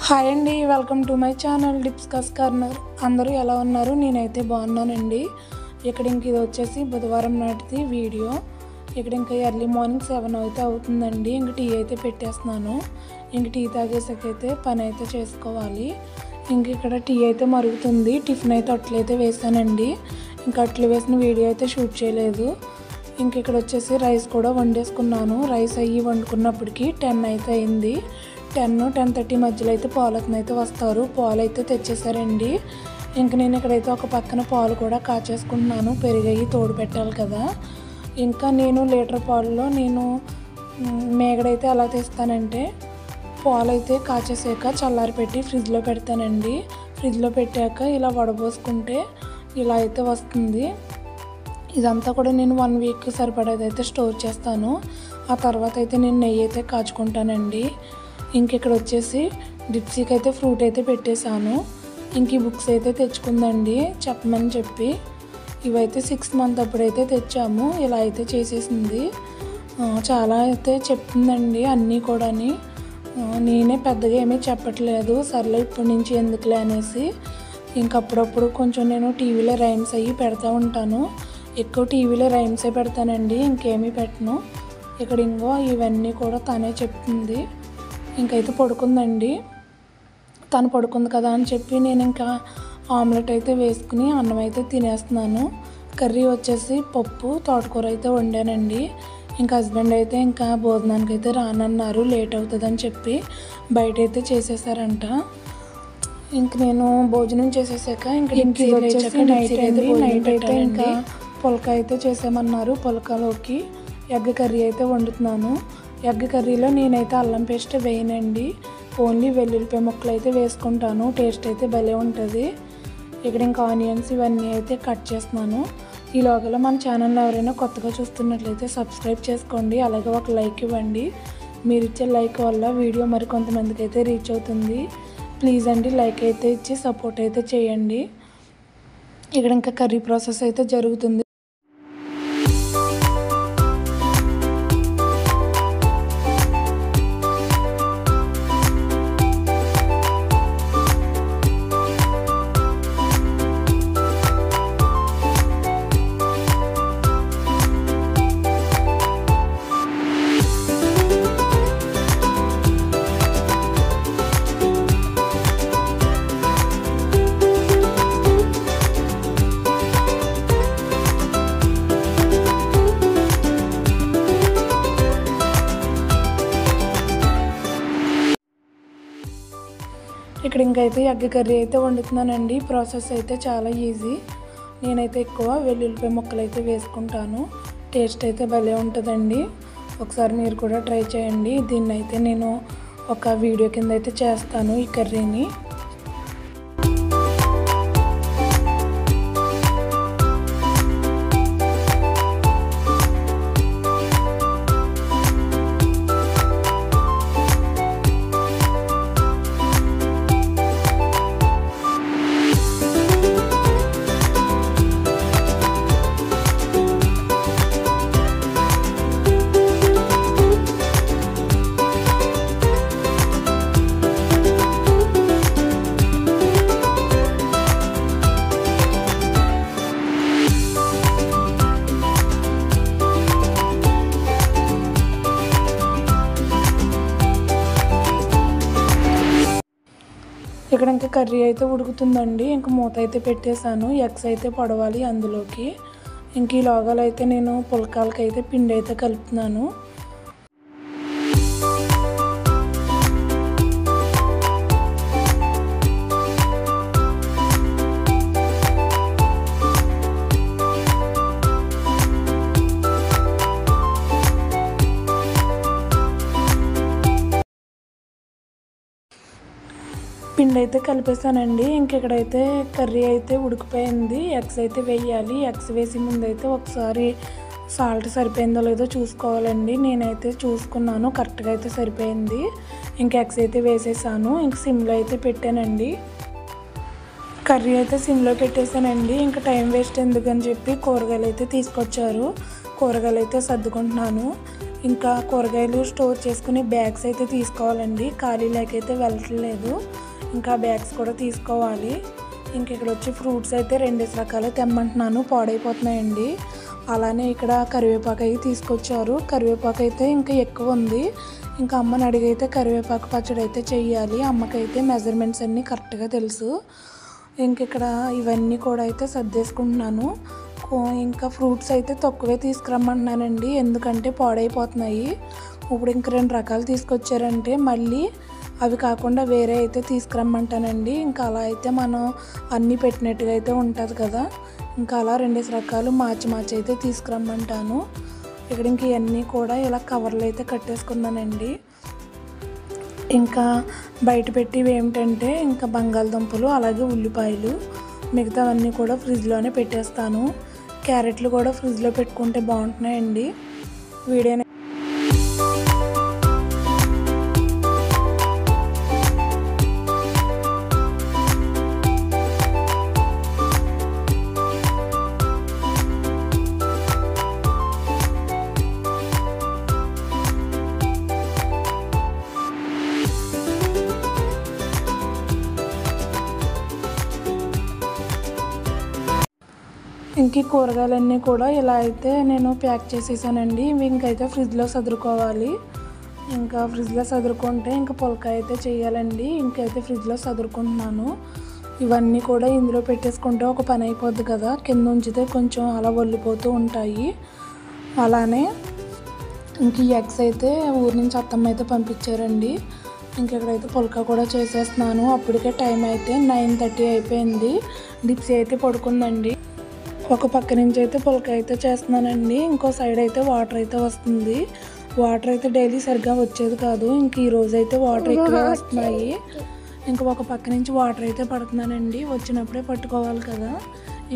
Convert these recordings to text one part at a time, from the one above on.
Hi అండి, welcome to my channel discuss corner. అందరూ ఎలా ఉన్నారు? నేనైతే బాగున్నానండి. ఇక్కడ ఇంక ఇది వచ్చేసి బుధవారం నాటిది వీడియో. ఇక్కడ ఇంకా ఎర్లీ మార్నింగ్ 7 అయితే అవుతుందండి. ఇంక టీ అయితే పెట్టేస్తున్నాను. ఇంక టీ తాగేసాకైతే పని అయితే చేసుకోవాలి. ఇంక ఇక్కడ టీ అయితే మరుగుతుంది. టిఫిన్ అయితే అట్లయితే వేసానండి. ఇంకా అట్లు వేసిన వీడియో అయితే షూట్ చేయలేదు. ఇంక ఇక్కడ వచ్చేసి రైస్ కూడా వండేసుకున్నాను. రైస్ అయ్యి వండుకున్నప్పటికీ 10 అయితే అయింది. 10-10:30 మధ్యలో అయితే పాలతను అయితే వస్తారు. పాలు అయితే తెచ్చేసారండి. ఇంక నేను ఇక్కడైతే ఒక పక్కన పాలు కూడా కాచేసుకుంటున్నాను. పెరిగాయి తోడు పెట్టాలి కదా. ఇంకా నేను లీటర్ పాలలో నేను మేగడైతే ఎలా తీస్తానంటే, పాలు అయితే కాచేసాక చల్లారి పెట్టి ఫ్రిడ్జ్లో పెడతానండి. ఫ్రిడ్జ్లో పెట్టాక ఇలా వడబోసుకుంటే ఇలా అయితే వస్తుంది. ఇదంతా కూడా నేను 1 వీక్ సరిపడేది అయితే స్టోర్ చేస్తాను. ఆ తర్వాత అయితే నేను నెయ్యి అయితే కాచుకుంటానండి. ఇంక ఇక్కడ వచ్చేసి డిప్సీకి అయితే ఫ్రూట్ అయితే పెట్టేశాను. ఇంక ఈ బుక్స్ అయితే తెచ్చుకుందండి చెప్పమని చెప్పి. ఇవైతే 6th మంత్ అప్పుడైతే తెచ్చాము. ఇలా అయితే చేసేసింది. చాలా అయితే చెప్తుందండి అన్నీ కూడాని. నేనే పెద్దగా ఏమీ చెప్పట్లేదు, సర్లే ఇప్పటి నుంచి ఎందుకులే అనేసి. ఇంకప్పుడప్పుడు కొంచెం నేను టీవీలో రైమ్స్ అయ్యి పెడతా ఉంటాను. ఎక్కువ టీవీలో రైమ్సే పెడతానండి, ఇంకేమీ పెట్టను. ఇక్కడ ఇంకో ఇవన్నీ కూడా తనే చెప్తుంది. ఇంకైతే పడుకుందండి. తను పడుకుంది కదా అని చెప్పి నేను ఇంకా ఆమ్లెట్ అయితే వేసుకుని అన్నం అయితే తినేస్తున్నాను. కర్రీ వచ్చేసి పప్పు తోటకూర అయితే వండానండి. ఇంకా హస్బెండ్ అయితే ఇంకా భోజనానికి అయితే రానన్నారు, లేట్ అవుతుందని చెప్పి బయట అయితే చేసేసారంట. ఇంక నేను భోజనం చేసేసాక ఇంక నైట్ అయితే ఇంకా పుల్క అయితే చేసామన్నారు. పుల్కలోకి ఎగ్ కర్రీ అయితే వండుతున్నాను. ఎగ్ కర్రీలో నేనైతే అల్లం పేస్ట్ వేయనండి, ఓన్లీ వెల్లుల్లిపాయ ముక్కలు అయితే వేసుకుంటాను. టేస్ట్ అయితే భలే ఉంటుంది. ఇక్కడ ఇంకా ఆనియన్స్ ఇవన్నీ అయితే కట్ చేస్తున్నాను. ఈ లోగలో మన ఛానల్లో ఎవరైనా కొత్తగా చూస్తున్నట్లయితే సబ్స్క్రైబ్ చేసుకోండి, అలాగే ఒక లైక్ ఇవ్వండి. మీరు ఇచ్చే లైక్ వల్ల వీడియో మరి కొంతమందికి అయితే రీచ్ అవుతుంది. ప్లీజ్ అండి లైక్ అయితే ఇచ్చి సపోర్ట్ అయితే చేయండి. ఇక్కడ ఇంకా కర్రీ ప్రాసెస్ అయితే జరుగుతుంది. ఇక్కడ ఇంకైతే ఎగ్ కర్రీ అయితే వండుతున్నానండి. ప్రాసెస్ అయితే చాలా ఈజీ. నేనైతే ఎక్కువ వెల్లుల్లిపాయ ముక్కలు అయితే వేసుకుంటాను. టేస్ట్ అయితే భలే ఉంటుందండి. ఒకసారి మీరు కూడా ట్రై చేయండి. దీన్ని అయితే నేను ఒక వీడియో కింద అయితే చేస్తాను ఈ కర్రీని. ఇక్కడ ఇంకా కర్రీ అయితే ఉడుకుతుందండి. ఇంకా మూత అయితే పెట్టేశాను. ఎగ్స్ అయితే పడవాలి అందులోకి. ఇంక ఈ లోగాలు అయితే నేను పుల్కాలకి అయితే పిండి అయితే కలుపుతున్నాను. పిండి అయితే కలిపేసానండి. ఇంకెక్కడైతే కర్రీ అయితే ఉడికిపోయింది. ఎగ్స్ అయితే వేయాలి. ఎగ్స్ వేసి ముందైతే ఒకసారి సాల్ట్ సరిపోయిందో లేదో చూసుకోవాలండి. నేనైతే చూసుకున్నాను, కరెక్ట్గా అయితే సరిపోయింది. ఇంక ఎగ్స్ అయితే వేసేసాను. ఇంక సిమ్లో అయితే పెట్టానండి. కర్రీ అయితే సిమ్లో పెట్టేసానండి. ఇంకా టైం వేస్ట్ ఎందుకని చెప్పి కూరగాయలు అయితే తీసుకొచ్చారు. కూరగాయలు అయితే సర్దుకుంటున్నాను. ఇంకా కూరగాయలు స్టోర్ చేసుకునే బ్యాగ్స్ అయితే తీసుకోవాలండి. ఖాళీ లేకైతే వెళ్ళట్లేదు. ఇంకా బ్యాగ్స్ కూడా తీసుకోవాలి. ఇంక ఇక్కడ వచ్చి ఫ్రూట్స్ అయితే 2 రకాలు తెమ్మంటున్నాను, పాడైపోతున్నాయండి. అలానే ఇక్కడ కరివేపాకు అయితే తీసుకొచ్చారు. కరివేపాకు అయితే ఇంకా ఎక్కువ ఉంది. ఇంకా అమ్మని అడిగైతే కరివేపాకు పచ్చడి అయితే చెయ్యాలి. అమ్మకైతే మెజర్మెంట్స్ అన్నీ కరెక్ట్గా తెలుసు. ఇంక ఇక్కడ ఇవన్నీ కూడా అయితే సర్దేసుకుంటున్నాను. ఇంకా ఫ్రూట్స్ అయితే తక్కువే తీసుకురమ్మంటున్నానండి, ఎందుకంటే పాడైపోతున్నాయి. ఇప్పుడు ఇంక 2 రకాలు తీసుకొచ్చారంటే మళ్ళీ అవి కాకుండా వేరే అయితే తీసుకురమ్మంటానండి. ఇంకా అలా అయితే మనం అన్నీ పెట్టినట్టుగా అయితే ఉంటుంది కదా. ఇంకా అలా 2 రకాలు మార్చి అయితే తీసుకురమ్మంటాను. ఇక్కడ ఇంక ఇవన్నీ కూడా ఇలా కవర్లు అయితే కట్టేసుకున్నానండి. ఇంకా బయట పెట్టివి ఏమిటంటే ఇంకా బంగాళదుంపలు, అలాగే ఉల్లిపాయలు, మిగతావన్నీ కూడా ఫ్రిడ్జ్లోనే పెట్టేస్తాను. క్యారెట్లు కూడా ఫ్రిడ్జ్లో పెట్టుకుంటే బాగుంటున్నాయండి. వీడియోని ఇంక కూరగాయలన్నీ కూడా ఇలా అయితే నేను ప్యాక్ చేసేసానండి. ఇవి ఇంకైతే ఫ్రిడ్జ్లో సదురుకోవాలి. ఇంకా ఫ్రిడ్జ్లో సదురుకుంటే ఇంకా పుల్కా అయితే చేయాలండి. ఇంకైతే ఫ్రిడ్జ్లో సదురుకుంటున్నాను. ఇవన్నీ కూడా ఇందులో పెట్టేసుకుంటే ఒక పని అయిపోద్ది కదా. కింద ఉంచితే కొంచెం అలా ఒళ్ళిపోతూ ఉంటాయి. అలానే ఇంక ఈ ఎగ్స్ అయితే ఊరి నుంచి అత్తమ్మ అయితే పంపించారండి. ఇంకెక్కడైతే పుల్కా కూడా చేసేస్తున్నాను. అప్పటికే టైం అయితే 9:30 అయిపోయింది. డిప్సీ అయితే పడుకుందండి. ఒక పక్క నుంచి అయితే పుల్కా అయితే చేస్తున్నానండి. ఇంకో సైడ్ అయితే వాటర్ అయితే వస్తుంది. వాటర్ అయితే డైలీ సరిగ్గా వచ్చేది కాదు. ఇంక ఈ రోజు అయితే వాటర్ ఎక్కువ వస్తున్నాయి. ఇంకా ఒక పక్క నుంచి వాటర్ అయితే పడుతున్నానండి. వచ్చినప్పుడే పట్టుకోవాలి కదా.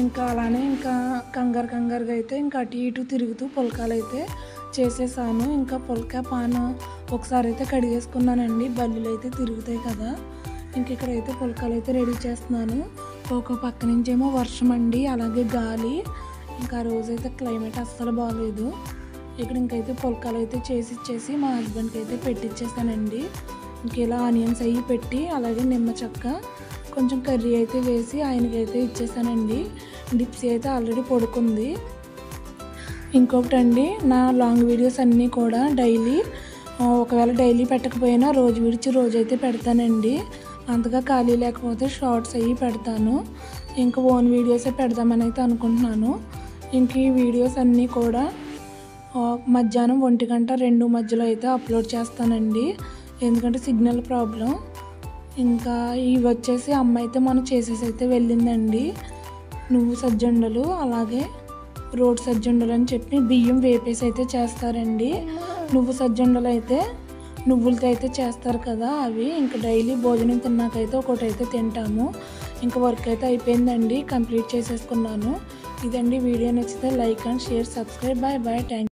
ఇంకా అలానే ఇంకా కంగారుగా అయితే ఇంకా అటు ఇటు తిరుగుతూ పుల్కాలు అయితే చేసేసాను. ఇంకా పుల్కా పాన్ ఒకసారి అయితే కడిగేసుకున్నానండి. బల్లులు అయితే తిరుగుతాయి కదా. ఇంక ఇక్కడైతే పుల్కాలు అయితే రెడీ చేస్తున్నాను. ఒక పక్క నుంచేమో వర్షం అండి, అలాగే గాలి. ఇంకా ఆ రోజైతే క్లైమేట్ అస్సలు బాగాలేదు. ఇక్కడ ఇంకైతే పుల్కాలు అయితే చేసి మా హస్బెండ్కి అయితే పెట్టించేసానండి. ఇంక ఇలా ఆనియన్స్ అవి పెట్టి అలాగే నిమ్మ చెక్క కొంచెం కర్రీ అయితే వేసి ఆయనకైతే ఇచ్చేసానండి. డిప్సీ అయితే ఆల్రెడీ పడుకుంది. ఇంకొకటి అండి, నా లాంగ్ వీడియోస్ అన్నీ కూడా డైలీ, ఒకవేళ డైలీ పెట్టకపోయినా రోజు విడిచి రోజు అయితే పెడతానండి. అంతగా ఖాళీ లేకపోతే షార్ట్స్ అవి పెడతాను. ఇంకా ఓన్ వీడియోసే పెడదామని అయితే అనుకుంటున్నాను. ఇంక ఈ వీడియోస్ అన్నీ కూడా మధ్యాహ్నం 1-2 మధ్యలో అయితే అప్లోడ్ చేస్తానండి, ఎందుకంటే సిగ్నల్ ప్రాబ్లం. ఇంకా ఇవి వచ్చేసి అమ్మ అయితే మనం చేసేసి అయితే వెళ్ళిందండి. నువ్వు సజ్జండలు, అలాగే రోడ్ సజ్జండలు అని చెప్పి బియ్యం వేపేసి అయితే చేస్తారండి. నువ్వు సజ్జండలు అయితే నువ్వులతో అయితే చేస్తారు కదా, అవి ఇంకా డైలీ భోజనం తిన్నాకైతే ఒకటైతే తింటాము. ఇంకా వర్క్ అయితే అయిపోయిందండి, కంప్లీట్ చేసేసుకున్నాను. ఇదండి వీడియో. నచ్చితే like and share, subscribe. Bye. Thank you.